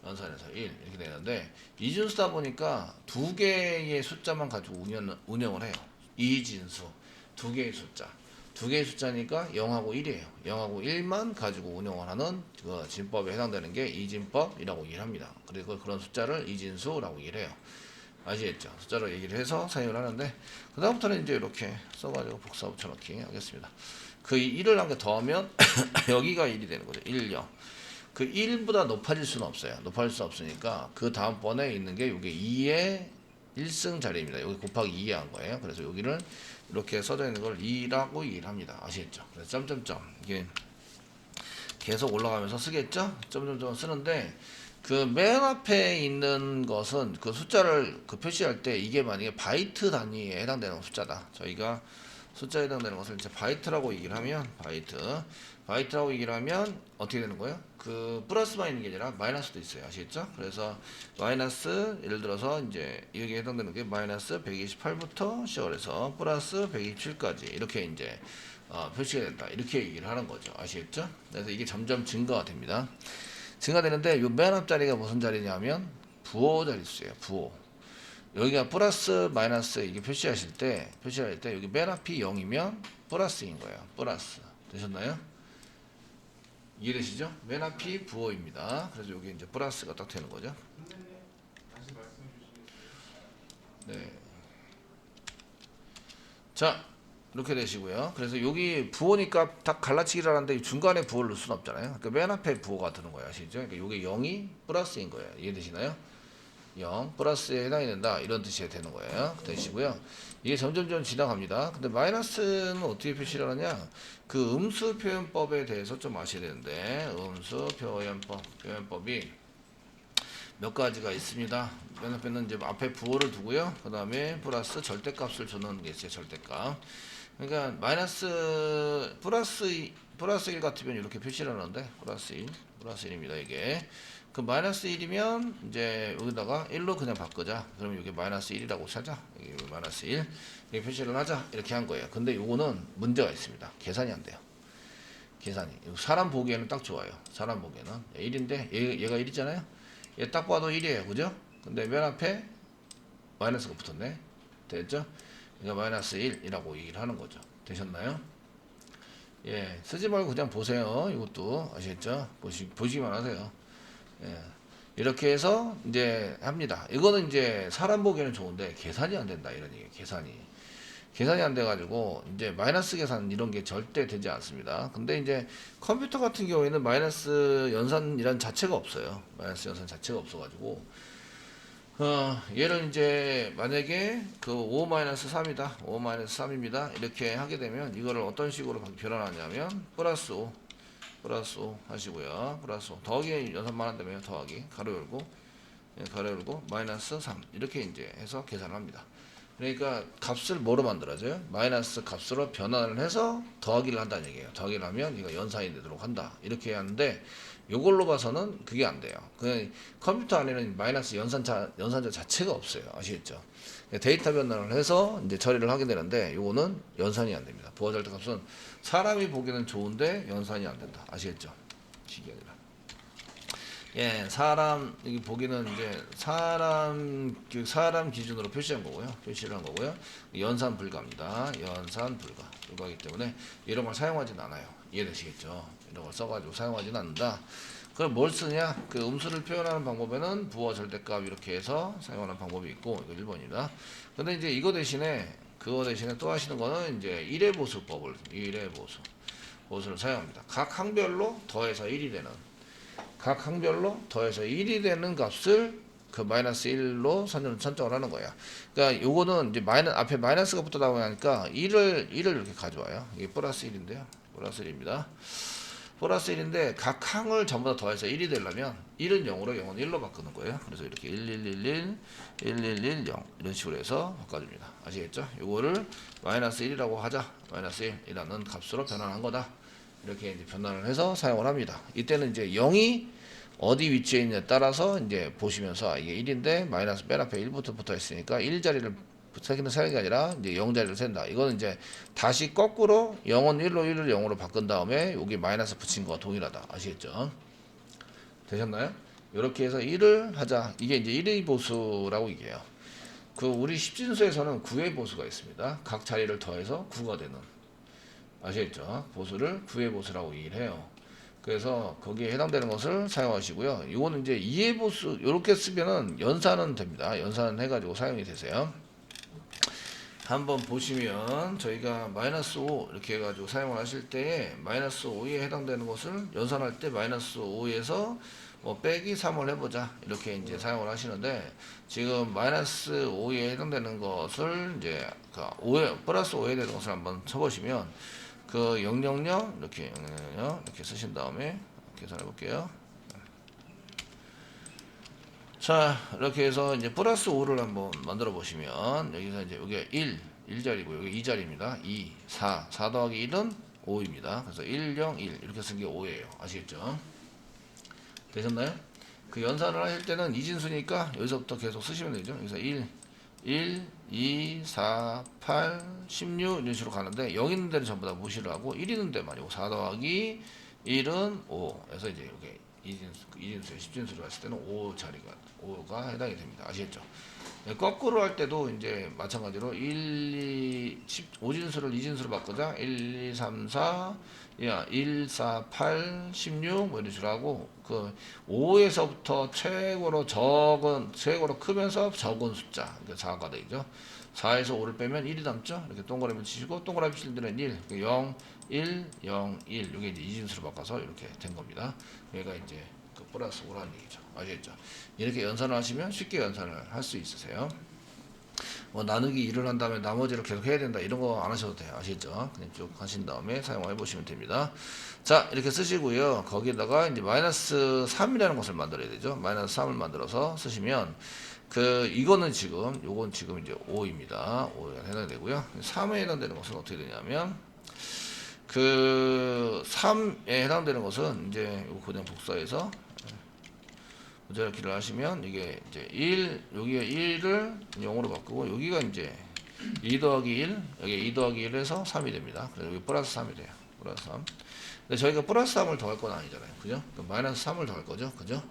연산해서 1 이렇게 되는데 이진수다 보니까 두 개의 숫자만 가지고 운영을 해요. 이진수 두 개의 숫자 두 개의 숫자니까 0하고 1이에요. 0하고 1만 가지고 운영을 하는 그 진법에 해당되는 게 이진법이라고 얘기를 합니다. 그리고 그런 숫자를 이진수라고 얘기를 해요. 아시겠죠? 숫자로 얘기를 해서 사용을 하는데 그 다음부터는 이제 이렇게 써가지고 복사 붙여넣기 하겠습니다. 그 1을 한 개 더하면 여기가 1이 되는 거죠. 1, 0. 그 1보다 높아질 수는 없어요. 높아질 수 없으니까 그 다음번에 있는 게 이게 2의 1승 자리입니다. 여기 곱하기 2에 한 거예요. 그래서 여기를 이렇게 써져 있는 걸 2라고 얘기를 합니다. 아시겠죠? 그래서 점점점 이게 계속 올라가면서 쓰겠죠? 점점점 쓰는데 그 맨 앞에 있는 것은 그 숫자를 그 표시할 때 이게 만약에 바이트 단위에 해당되는 숫자다. 저희가 숫자에 해당되는 것을 이제 바이트라고 얘기를 하면 바이트라고 얘기를 하면 어떻게 되는 거예요? 그 플러스 마이너스 게 아니라 마이너스도 있어요. 아시겠죠? 그래서 마이너스 예를 들어서 이제 여기에 해당되는 게 마이너스 128부터 시작을 해서 플러스 127까지 이렇게 이제 표시가 된다. 이렇게 얘기를 하는 거죠. 아시겠죠? 그래서 이게 점점 증가가 됩니다. 증가되는데 요 맨 앞자리가 무슨 자리냐면 부호 자릿수예요. 부호. 여기가 플러스 마이너스 이게 표시하실 때 여기 맨 앞이 0이면 플러스인 거예요. 플러스. 되셨나요? 이해되시죠? 맨 앞이 부호입니다. 그래서 여기 이제 플러스가 딱 되는 거죠. 다시 말씀해 주시겠어요? 네. 자, 이렇게 되시고요. 그래서 여기 부호니까 딱 갈라치기를 하는데 중간에 부호를 넣을 수는 없잖아요. 그러니까 맨 앞에 부호가 드는 거예요. 아시죠? 그러니까 여기 0이 플러스인 거예요. 이해되시나요? 0 플러스에 해당이 된다. 이런 뜻이 되는 거예요. 되시고요. 이게 점점점 지나갑니다. 근데 마이너스는 어떻게 표시를 하느냐? 그 음수 표현법에 대해서 좀 아셔야 되는데 음수 표현법이 몇 가지가 있습니다. 맨 앞에는 이제 앞에 부호를 두고요. 그 다음에 플러스 절대값을 주는 게 있어요. 절대값. 그러니까 마이너스 플러스 1 같으면 이렇게 표시를 하는데 플러스 1입니다. 이게 그 마이너스 1이면 이제 여기다가 1로 그냥 바꾸자. 그러면 이게 마이너스 1이라고 찾아. 여기 마이너스 1 이렇게 표시를 하자. 이렇게 한 거예요. 근데 요거는 문제가 있습니다. 계산이 안 돼요. 계산이 사람 보기에는 딱 좋아요. 사람 보기에는 1인데 얘가 1이잖아요. 얘 딱 봐도 1이에요. 그죠? 근데 맨 앞에 마이너스가 붙었네. 됐죠? 그러니까 마이너스 1이라고 얘기를 하는 거죠. 되셨나요? 예, 쓰지 말고 그냥 보세요. 이것도 아시겠죠? 보시기만 하세요. 예, 이렇게 해서 이제 합니다. 이거는 이제 사람 보기에는 좋은데 계산이 안 된다 이런 얘기예요. 계산이 안 돼가지고 이제 마이너스 계산 이런 게 절대 되지 않습니다. 근데 이제 컴퓨터 같은 경우에는 마이너스 연산이란 자체가 없어요. 마이너스 연산 자체가 없어가지고 얘를 이제 만약에 그 5-3이다 5-3입니다 이렇게 하게 되면 이거를 어떤 식으로 변환하냐면 플러스 5 하시고요. 플러스 5 더하기 연산만 한다면 더하기 가로 열고 마이너스 3 이렇게 이제 해서 계산을 합니다. 그러니까 값을 뭐로 만들어져요? 마이너스 값으로 변환을 해서 더하기를 한다는 얘기예요. 더하기를 하면 이거 연산이 되도록 한다. 이렇게 하는데 요걸로 봐서는 그게 안 돼요. 그 컴퓨터 안에는 마이너스 연산자 자체가 없어요. 아시겠죠? 데이터 변환을 해서 이제 처리를 하게 되는데 요거는 연산이 안 됩니다. 부하 절대 값은 사람이 보기에는 좋은데 연산이 안 된다. 아시겠죠? 식이 아니라. 예, 사람 여기 보기는 이제 사람 기준으로 표시한 거고요. 표시를 한 거고요. 연산 불가입니다. 연산 불가이기 때문에 이런 걸 사용하진 않아요. 이해되시겠죠? 이런 걸 써가지고 사용하진 않는다. 그럼 뭘 쓰냐? 그 음수를 표현하는 방법에는 부호 절대값 이렇게 해서 사용하는 방법이 있고 이거 1번입니다. 근데 이제 그거 대신에 또 하시는 거는 이제 1의 보수법을 1의 보수를 사용합니다. 각 항별로 더해서 1이 되는 각 항별로 더해서 1이 되는 값을 그 마이너스 1로 선정을 하는 거야. 그러니까 요거는 이제 앞에 마이너스가 붙다 보니까 1을 이렇게 가져와요. 이게 플러스 1인데요. 플러스 1입니다. 플러스 1인데 각 항을 전부 다 더해서 1이 되려면 1은 0으로 0은 1로 바꾸는 거예요. 그래서 이렇게 1111 1110 이런 식으로 해서 바꿔줍니다. 아시겠죠? 요거를 마이너스 1이라고 하자. 마이너스 1이라는 값으로 변환한 거다. 이렇게 이제 변환을 해서 사용을 합니다. 이때는 이제 0이 어디 위치에 있냐에 따라서 이제 보시면서 이게 1인데 마이너스 맨 앞에 1부터 붙어 있으니까 1자리를 세기는 세는 게 아니라 이제 0자리를 센다. 이거는 이제 다시 거꾸로 0은 1로 1을 0으로 바꾼 다음에 여기 마이너스 붙인 거와 동일하다. 아시겠죠? 되셨나요? 이렇게 해서 1을 하자. 이게 이제 1의 보수라고 얘기해요. 그 우리 십진수에서는 9의 보수가 있습니다. 각 자리를 더해서 9가 되는. 아시겠죠? 보수를 9의 보수라고 얘기를 해요. 그래서 거기에 해당되는 것을 사용하시고요. 이거는 이제 2의 보수 이렇게 쓰면은 연산은 됩니다. 연산은 해가지고 사용이 되세요. 한번 보시면 저희가 마이너스 5 이렇게 해가지고 사용을 하실 때에 마이너스 5에 해당되는 것을 연산할 때 마이너스 5에서 뭐 빼기 3을 해보자 이렇게 이제 사용을 하시는데 지금 마이너스 5에 해당되는 것을 이제 그 5에 플러스 5에 되는 것을 한번 쳐보시면 그 000 이렇게 000 이렇게 쓰신 다음에 계산해 볼게요. 자, 이렇게 해서 이제 플러스 5를 한번 만들어 보시면 여기서 이제 여기가 1자리고 여기 2자리입니다. 2, 4 더하기 1은 5입니다. 그래서 1, 0, 1 이렇게 쓴 게 5예요. 아시겠죠? 되셨나요? 그 연산을 하실 때는 이진수니까 여기서부터 계속 쓰시면 되죠. 여기서 1, 2, 4, 8, 16 이런 식으로 가는데 0 있는 데는 전부 다 무시를 하고 1 있는 데만 이고 4 더하기 1은 5 해서 이제 여기 이진수에 십진수를 했을 때는 5가 해당이 됩니다. 아시겠죠? 네, 거꾸로 할 때도 이제 마찬가지로 5진수를 2진수로 바꾸자 1, 2, 3, 4 1, 4, 8, 16 뭐 이런 식으로 하고 그 5에서부터 최고로 크면서 적은 숫자 그러니까 4가 되죠. 4에서 5를 빼면 1이 남죠. 이렇게 동그라미 치시고 동그라미 칠 때는 1, 0, 1, 0, 1 이게 이제 이진수로 바꿔서 이렇게 된 겁니다. 얘가 이제 그 플러스 5라는 얘기죠. 아시겠죠? 이렇게 연산을 하시면 쉽게 연산을 할 수 있으세요. 뭐 나누기 1을 한 다음에 나머지를 계속 해야 된다 이런 거 안 하셔도 돼요. 아시겠죠? 그냥 쭉 하신 다음에 사용해 보시면 됩니다. 자, 이렇게 쓰시고요. 거기다가 이제 마이너스 3이라는 것을 만들어야 되죠. 마이너스 3을 만들어서 쓰시면 이거는 지금 요건 지금 이제 5입니다. 5에 해당되고요. 3에 해당되는 것은 어떻게 되냐면 3에 해당되는 것은 이제 요거 그냥 복사해서 부자기를 하시면 이게 이제 여기가 1을 0으로 바꾸고 여기가 이제 2 더하기 1 여기 2 더하기 1에서 3이 됩니다. 그래서 여기 플러스 3이 돼요. 플러스 3. 근데 저희가 플러스 3을 더할 건 아니잖아요. 그죠? 마이너스 3을 더할 거죠. 그죠?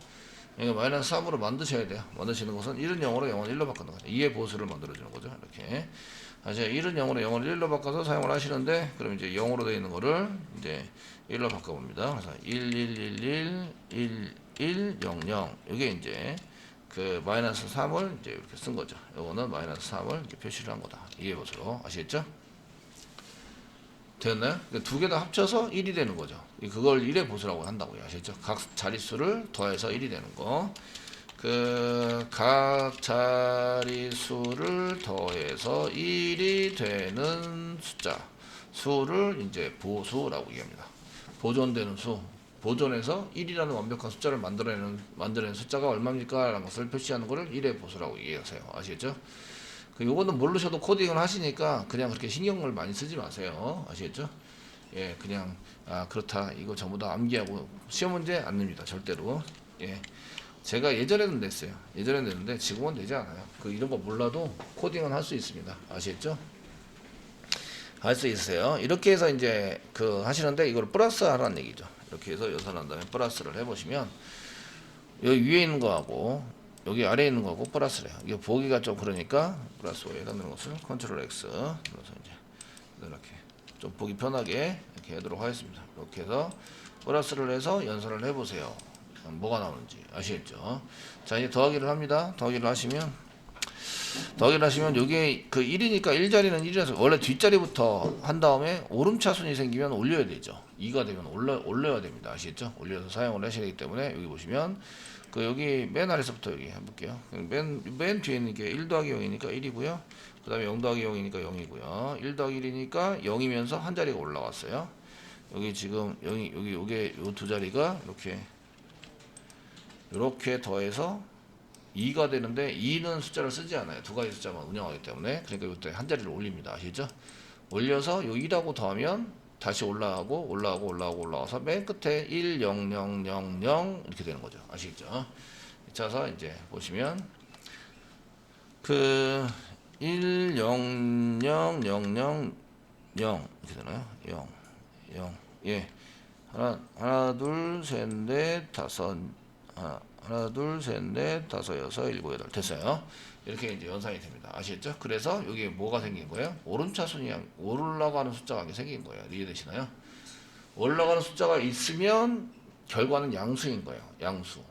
그러니까 마이너스 3으로 만드셔야 돼요. 만드시는 것은 1은 0으로 0은 1로 바꾸는 거죠. 2의 보수를 만들어주는 거죠. 이렇게. 다시 1은 0으로 0을 1로 바꿔서 사용을 하시는데 그럼 이제 0으로 되어 있는 거를 이제 1로 바꿔봅니다. 그래서 1, 1, 1, 1, 1, 1, 0, 0 이게 이제 그 마이너스 3을 이제 이렇게 쓴 거죠. 요거는 마이너스 3을 이렇게 표시를 한 거다. 이해 보세요. 아시겠죠? 되었나요? 두 개 다 합쳐서 1이 되는 거죠. 그걸 1의 보수라고 한다고요. 아시겠죠? 각 자릿수를 더해서 1이 되는 거. 각 자릿수를 더해서 1이 되는 수를 이제 보수라고 얘기합니다. 보존되는 수. 보존해서 1이라는 완벽한 숫자를 만들어내는 숫자가 얼마입니까? 라는 것을 표시하는 것을 1의 보수라고 얘기하세요. 아시겠죠? 요거는 모르셔도 코딩을 하시니까 그냥 그렇게 신경을 많이 쓰지 마세요. 아시겠죠? 예, 그냥, 그렇다. 이거 전부 다 암기하고 시험 문제 안 냅니다. 절대로. 예. 제가 예전에는 냈어요. 예전에는 냈는데 지금은 내지 않아요. 이런 거 몰라도 코딩은 할 수 있습니다. 아시겠죠? 할 수 있어요. 이렇게 해서 이제 하시는데 이걸 플러스 하라는 얘기죠. 이렇게 해서 연산한 다음에 플러스를 해보시면 여기 위에 있는 거하고 여기 아래에 있는 거하고 플러스래요. 이게 보기가 좀 그러니까 플러스 5에 해당되는 것을 컨트롤 X 눌러서 이제 이렇게 좀 보기 편하게 이렇게 하도록 하겠습니다. 이렇게 해서 플러스를 해서 연산을 해보세요. 뭐가 나오는지 아시겠죠? 자, 이제 더하기를 합니다. 더하기를 하시면 여기에 1이니까 1자리는 1이라서 원래 뒷자리부터 한 다음에 오름차순이 생기면 올려야 되죠. 2가 되면 올려야 됩니다. 아시겠죠? 올려서 사용을 하셔야 되기 때문에 여기 보시면 여기 맨 아래서부터 여기 해볼게요. 맨 뒤에 있는 게 1 더하기 0이니까 1이고요. 그 다음에 0 더하기 0이니까 0이고요. 1 더하기 1이니까 0이면서 한 자리가 올라왔어요. 여기 지금 요게 요 두 자리가 이렇게 더해서 2가 되는데 2는 숫자를 쓰지 않아요. 두 가지 숫자만 운영하기 때문에. 그러니까 이때 한 자리를 올립니다. 아시죠? 올려서 요 2라고 더하면 다시 올라와서 맨 끝에 1, 0, 0, 0, 0 이렇게 되는 거죠. 아시겠죠? 그래서 이제 보시면 그 1, 0, 0, 0, 0, 0 이렇게 되나요? 0, 0. 예. 하나, 둘, 셋, 넷, 다섯. 하나, 둘, 셋, 넷, 다섯, 여섯, 일곱, 여덟. 됐어요. 이렇게 이제 연산이 됩니다. 아시겠죠? 그래서 여기 뭐가 생긴 거예요? 오름차순위 올라가는 숫자가 생긴 거예요. 이해되시나요? 올라가는 숫자가 있으면 결과는 양수인 거예요. 양수.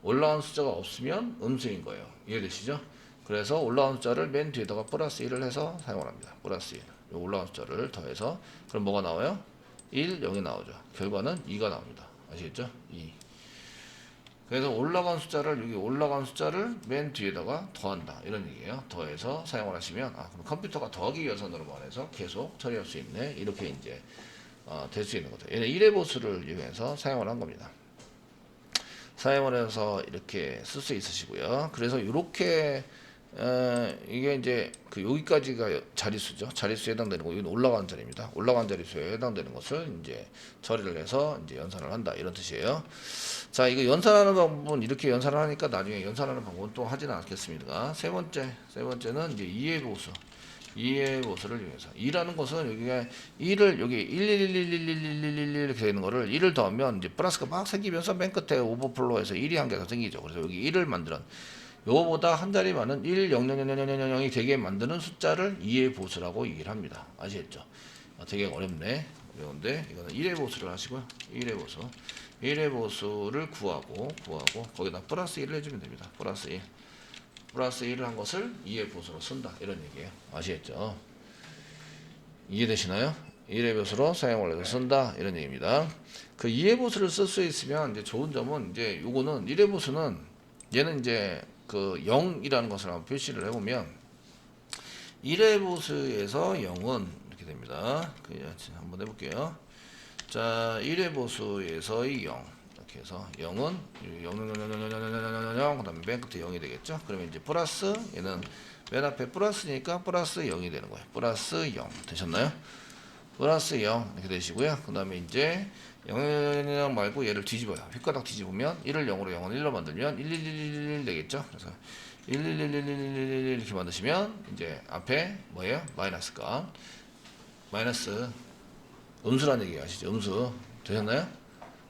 올라가는 숫자가 없으면 음수인 거예요. 이해되시죠? 그래서 올라가는 숫자를 맨 뒤에다가 플러스 1을 해서 사용을 합니다. 플러스 1. 올라가는 숫자를 더해서 그럼 뭐가 나와요? 1, 0이 나오죠. 결과는 2가 나옵니다. 아시겠죠? 2. 그래서 올라간 숫자를 맨 뒤에다가 더한다. 이런 얘기예요. 더해서 사용을 하시면, 그럼 컴퓨터가 더하기 위해서으로만 해서 계속 처리할 수 있네. 이렇게 이제, 될 수 있는 거죠. 얘는 1의 보수를 이용해서 사용을 한 겁니다. 사용을 해서 이렇게 쓸 수 있으시고요. 그래서 이렇게, 이게 이제 그 여기까지가 자릿수죠. 자릿수에 해당되는 거, 이건 올라가는 자리입니다. 올라가는 자릿수에 해당되는 것을 이제 처리를 해서 이제 연산을 한다. 이런 뜻이에요. 자, 이거 연산하는 방법은 이렇게 연산을 하니까 나중에 연산하는 방법은 또 하지는 않겠습니다. 세 번째는 이제 이해의 보수를 이용해서. 2라는 것은 여기가 1을 여기 1111111 이렇게 되는 거를 1을 더하면 이제 플러스가 막 생기면서 맨 끝에 오버플로우해서 1이 한 개가 생기죠. 그래서 여기 1을 만드는 요거보다 한 자리 많은 1, 0, 0, 0, 0, 0, 0, 0이 되게 만드는 숫자를 2의 보수라고 얘기를 합니다. 아시겠죠? 되게 어렵네. 어려운데 이거는 1의 보수를 하시고요. 1의 보수를 구하고 거기다 플러스 1을 해주면 됩니다. 플러스 1을 한 것을 2의 보수로 쓴다. 이런 얘기예요. 아시겠죠? 이해되시나요? 1의 보수로 사용을 해서 쓴다. 이런 얘기입니다. 그 2의 보수를 쓸 수 있으면 이제 좋은 점은 이제 요거는 1의 보수는 얘는 이제 그 0이라는 것을 한번 표시를 해보면 1의 보수에서 0은 이렇게 됩니다. 한번 해볼게요. 자, 1의 보수에서의 0 이렇게 해서 0은 0, 그 다음에 맨 끝에 0이 되겠죠. 그러면 이제 플러스 얘는 맨 앞에 플러스니까 플러스 0이 되는 거예요. 플러스 0 되셨나요? 플러스 0 이렇게 되시고요. 그 다음에 이제 0 말고 얘를 뒤집어요. 휘가닥 뒤집으면 1을 0으로 0은 1로 만들면 11111 되겠죠. 그래서 11111 이렇게 만드시면 이제 앞에 뭐예요? 마이너스가 마이너스 음수라는 얘기 아시죠? 음수 되셨나요?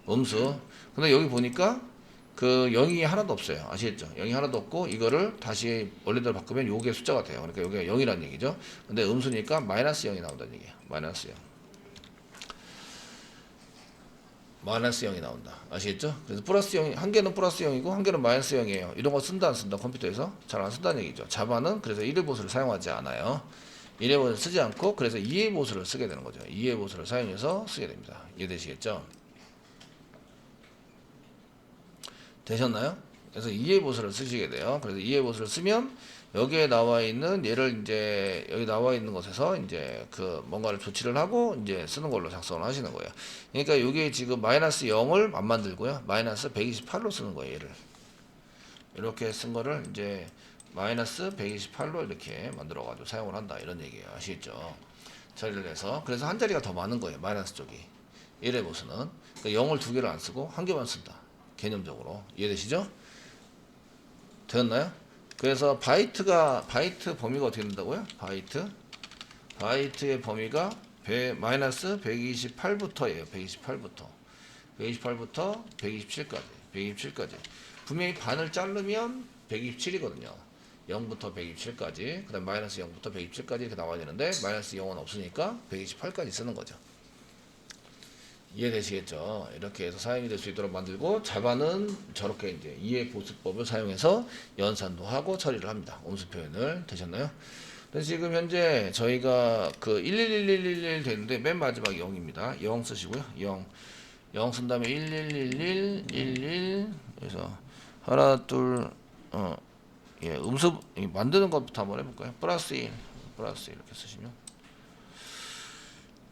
음수. 근데 여기 보니까 그 0이 하나도 없어요. 아시겠죠? 0이 하나도 없고 이거를 다시 원래대로 바꾸면 요게 숫자가 돼요. 그러니까 여기가 0이라는 얘기죠. 근데 음수니까 마이너스 0이 나온다는 얘기예요. 마이너스 0. 마이너스 0이 나온다. 아시겠죠? 그래서 플러스 0, 한 개는 플러스 0이고 한 개는 마이너스 0이에요. 이런 거 쓴다 안 쓴다 컴퓨터에서? 잘 안 쓴다는 얘기죠. 자바는 그래서 1의 보수를 사용하지 않아요. 1의 보수를 쓰지 않고 그래서 2의 보수를 쓰게 되는 거죠. 2의 보수를 사용해서 쓰게 됩니다. 이해되시겠죠? 되셨나요? 그래서 2의 보수를 쓰시게 돼요. 그래서 2의 보수를 쓰면 여기에 나와 있는 얘를 이제 여기 나와 있는 것에서 이제 그 뭔가를 조치를 하고 이제 쓰는 걸로 작성을 하시는 거예요. 그러니까 여기 지금 마이너스 0을 안 만들고요. 마이너스 128로 쓰는 거예요. 얘를 이렇게 쓴 거를 이제 마이너스 128로 이렇게 만들어 가지고 사용을 한다 이런 얘기예요. 아시겠죠? 처리를 해서 그래서 한 자리가 더 많은 거예요. 마이너스 쪽이 1의 보수는 그러니까 0을 두 개를 안 쓰고 한 개만 쓴다. 개념적으로 이해되시죠? 되었나요? 그래서 바이트 범위가 어떻게 된다고요? 바이트의 범위가 마이너스 128부터예요. 128부터 127까지. 분명히 반을 자르면 127이거든요. 0부터 127까지. 그 다음 마이너스 0부터 127까지 이렇게 나와야 되는데 마이너스 0은 없으니까 128까지 쓰는 거죠. 이해되시겠죠? 이렇게 해서 사용이 될 수 있도록 만들고 자바는 저렇게 이제 이해 보수법을 사용해서 연산도 하고 처리를 합니다. 음수 표현을 되셨나요? 근데 지금 현재 저희가 그 11111 되는데 맨 마지막 0입니다. 0 쓰시고요. 0 쓴 다음에 111111 그래서 하나 둘 음수 만드는 것부터 한번 해볼까요? 플러스 1 이렇게 쓰시면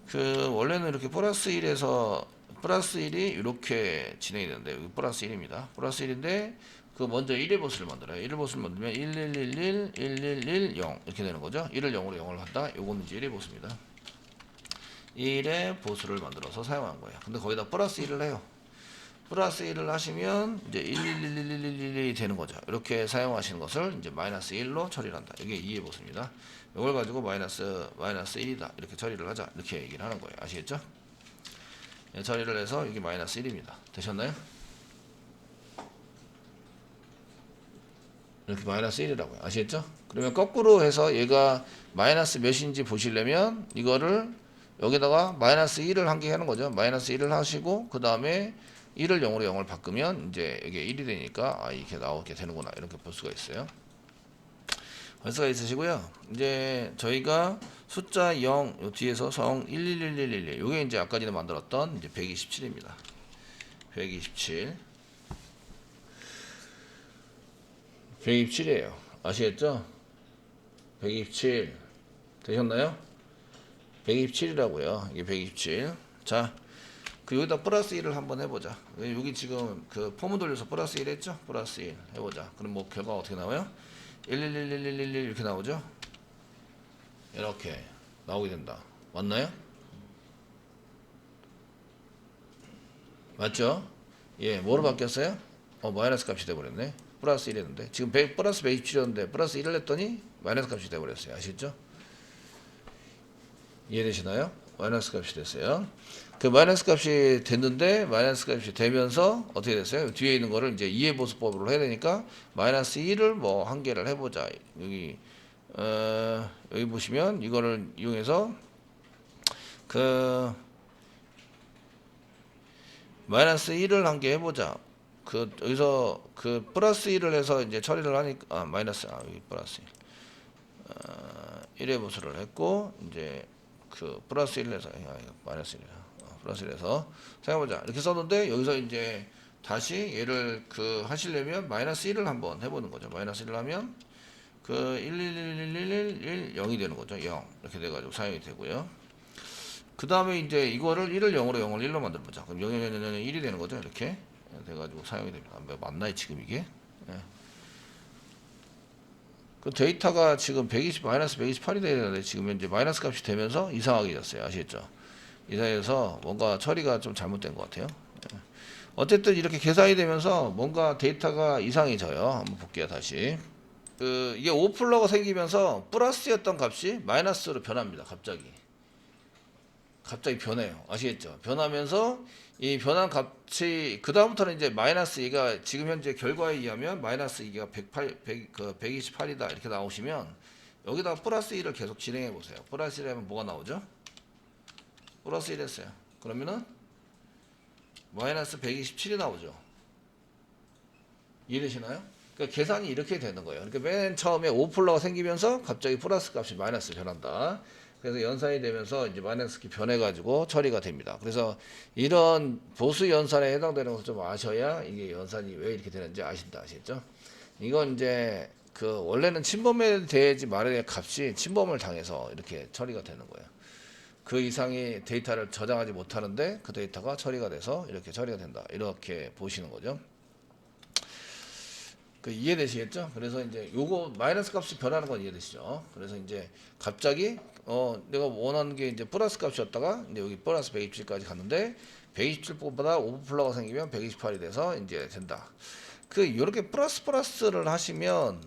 그 원래는 이렇게 플러스 1에서 플러스 1이 이렇게 진행이 되는데 여기 플러스 1입니다. 플러스 1인데 그 먼저 1의 보수를 만들어요. 1의 보수를 만들면 1111 1110 이렇게 되는 거죠. 1을 0으로 0을 한다. 요거는 이제 1의 보수입니다. 1의 보수를 만들어서 사용한 거예요. 근데 거기다 플러스 1을 해요. 플러스 1을 하시면 이제 1111111이 되는 거죠. 이렇게 사용하시는 것을 이제 마이너스 1로 처리를 한다. 이게 2의 보수입니다. 이걸 가지고 마이너스 1이다. 이렇게 처리를 하자. 이렇게 얘기를 하는 거예요. 아시겠죠? 예, 처리를 해서 이게 마이너스 1입니다. 되셨나요? 이렇게 마이너스 1이라고요. 아시겠죠? 그러면 거꾸로 해서 얘가 마이너스 몇인지 보시려면 이거를 여기다가 마이너스 1을 한 개 하는 거죠. 마이너스 1을 하시고 그 다음에 1을 0으로 0을 바꾸면 이제 이게 1이 되니까 이렇게 나오게 되는구나. 이렇게 볼 수가 있어요. 볼 수가 있으시고요. 이제 저희가 숫자 0 요 뒤에서 성 11111 요게 이제 아까 전에 만들었던 이제 127입니다. 127 127이에요. 아시겠죠? 127 되셨나요? 127이라고요. 이게 127. 자, 그 여기다 플러스 1을 한번 해보자. 여기 지금 그 포문 돌려서 플러스 1 했죠? 플러스 1 해보자. 그럼 뭐 결과가 어떻게 나와요? 1111111 이렇게 나오죠? 이렇게 나오게 된다. 맞나요? 맞죠? 예, 뭐로 바뀌었어요? 마이너스 값이 돼버렸네. 플러스 1 했는데 지금 플러스 127이었는데 플러스 1을 했더니 마이너스 값이 돼버렸어요. 아시죠? 이해되시나요? 마이너스 값이 됐어요. 그 마이너스 값이 됐는데 마이너스 값이 되면서 어떻게 됐어요? 뒤에 있는 거를 이제 2의 보수법으로 해야 되니까 마이너스 1을 뭐 한 개를 해보자. 여기 보시면 이거를 이용해서 그 마이너스 1을 한 개 해보자. 그 여기서 그 플러스 1을 해서 이제 처리를 하니까 마이너스 여기 플러스 1의 보수를 했고 이제 그 플러스 1을 해서 마이너스 1이야. 플러스 1에서 생각해보자. 이렇게 썼는데 여기서 이제 다시 얘를 그 하시려면 마이너스 1을 한번 해보는 거죠. 마이너스 1을 하면 그 1111111 0이 되는 거죠. 0 이렇게 돼가지고 사용이 되고요. 그 다음에 이제 이거를 1을 0으로 0을 1로 만들어보자. 그럼 0이 되는 거죠. 이렇게 돼가지고 사용이 됩니다. 맞나요 지금 이게? 예. 그 데이터가 지금 120 마이너스 128이 돼야 되는데 지금 현재 마이너스 값이 되면서 이상하게 됐어요. 아시겠죠? 이상해서 뭔가 처리가 좀 잘못된 것 같아요. 예. 어쨌든 이렇게 계산이 되면서 뭔가 데이터가 이상해져요. 한번 볼게요 다시. 이게 오플러가 생기면서 플러스였던 값이 마이너스로 변합니다. 갑자기 변해요. 아시겠죠? 변하면서 이 변한 값이 그 다음부터는 이제 마이너스 2가 지금 현재 결과에 의하면 마이너스 2가 128이다 이렇게 나오시면 여기다가 플러스 1을 계속 진행해 보세요. 플러스 1 하면 뭐가 나오죠? 플러스 1 했어요. 그러면은 마이너스 127이 나오죠. 이해되시나요? 그러니까 계산이 이렇게 되는 거예요. 그러니까 맨 처음에 오플러가 생기면서 갑자기 플러스 값이 마이너스 변한다. 그래서 연산이 되면서 이제 마이너스 값이 변해가지고 처리가 됩니다. 그래서 이런 보수 연산에 해당되는 것을 좀 아셔야 이게 연산이 왜 이렇게 되는지 아신다. 아시겠죠? 이건 이제 그 원래는 침범에 대하지 말아야 될 값이 침범을 당해서 이렇게 처리가 되는 거예요. 그 이상의 데이터를 저장하지 못하는데 그 데이터가 처리가 돼서 이렇게 처리가 된다. 이렇게 보시는 거죠. 그 이해되시겠죠? 그래서 이제 요거 마이너스 값이 변하는 건 이해되시죠? 그래서 이제 갑자기 내가 원하는 게 이제 플러스 값이었다가 이제 여기 플러스 127까지 갔는데 127보다 오버플러가 생기면 128이 돼서 이제 된다. 그 요렇게 플러스를 하시면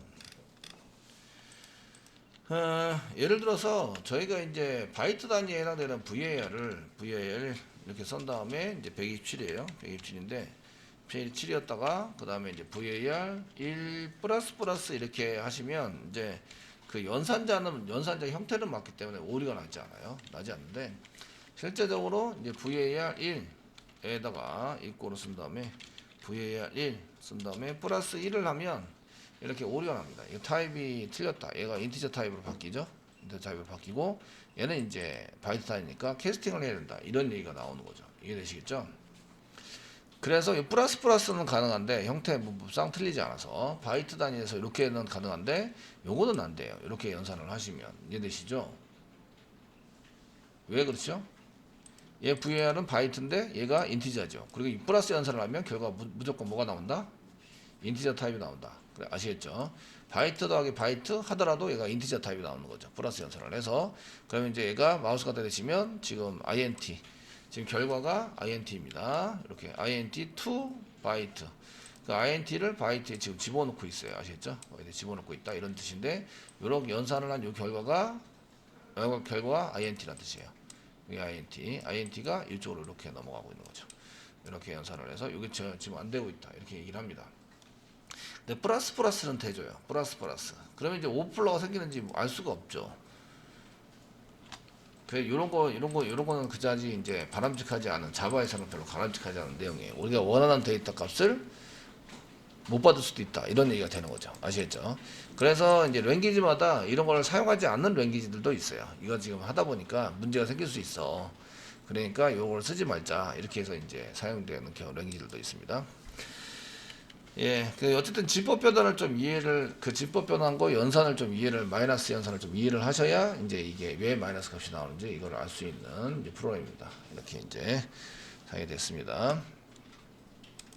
예를 들어서 저희가 이제 바이트 단위에 해당되는 VAR 이렇게 쓴 다음에 이제 127이에요. 127인데 127이었다가 그 다음에 이제 VAR 1 플러스 이렇게 하시면 이제 그 연산자 형태는 맞기 때문에 오류가 나지 않는데 실제적으로 이제 VAR 1에다가 이꼴을 쓴 다음에 VAR 1 쓴 다음에 플러스 1을 하면 이렇게 오류가 납니다. 이 타입이 틀렸다. 얘가 인티저 타입으로 바뀌죠. 인티저 타입으로 바뀌고 얘는 이제 바이트 단위니까 캐스팅을 해야 된다. 이런 얘기가 나오는 거죠. 이해되시겠죠? 그래서 이 플러스는 가능한데 형태상 틀리지 않아서 바이트 단위에서 이렇게는 가능한데 요거는 안 돼요. 이렇게 연산을 하시면 이해되시죠? 왜 그렇죠? 얘 VAR은 바이트인데 얘가 인티저죠. 그리고 이 플러스 연산을 하면 결과 무조건 뭐가 나온다? 인티저 타입이 나온다. 그래, 아시겠죠? 바이트 더하기 바이트 하더라도 얘가 인티저 타입이 나오는 거죠. 플러스 연산을 해서. 그러면 이제 얘가 마우스 갖다 대시면 지금 int. 지금 결과가 int입니다. 이렇게 int to 바이트. 그 int를 바이트에 지금 집어넣고 있어요. 아시겠죠? 여기 집어넣고 있다. 이런 뜻인데, 요렇게 연산을 한 요 결과가 int라는 뜻이에요. 이게 int가 이쪽으로 이렇게 넘어가고 있는 거죠. 이렇게 연산을 해서 이게 지금 안 되고 있다. 이렇게 얘기를 합니다. 근데 플러스는 돼줘요. 플러스. 그러면 이제 오버플로가 생기는지 알 수가 없죠. 그래, 이런 거는 그자지 이제 바람직하지 않은, 자바에서는 별로 바람직하지 않은 내용이에요. 우리가 원하는 데이터 값을 못 받을 수도 있다. 이런 얘기가 되는 거죠. 아시겠죠? 그래서 이제 랭귀지마다 이런 걸 사용하지 않는 랭귀지들도 있어요. 이거 지금 하다 보니까 문제가 생길 수 있어. 그러니까 이걸 쓰지 말자. 이렇게 해서 이제 사용되는 랭귀지들도 있습니다. 예, 어쨌든 진법 변환을 좀 이해를, 그 진법 변환과 연산을 좀 이해를, 마이너스 연산을 좀 이해를 하셔야 이제 이게 왜 마이너스 값이 나오는지 이걸 알 수 있는 이제 프로그램입니다. 이렇게 이제 사용이 됐습니다.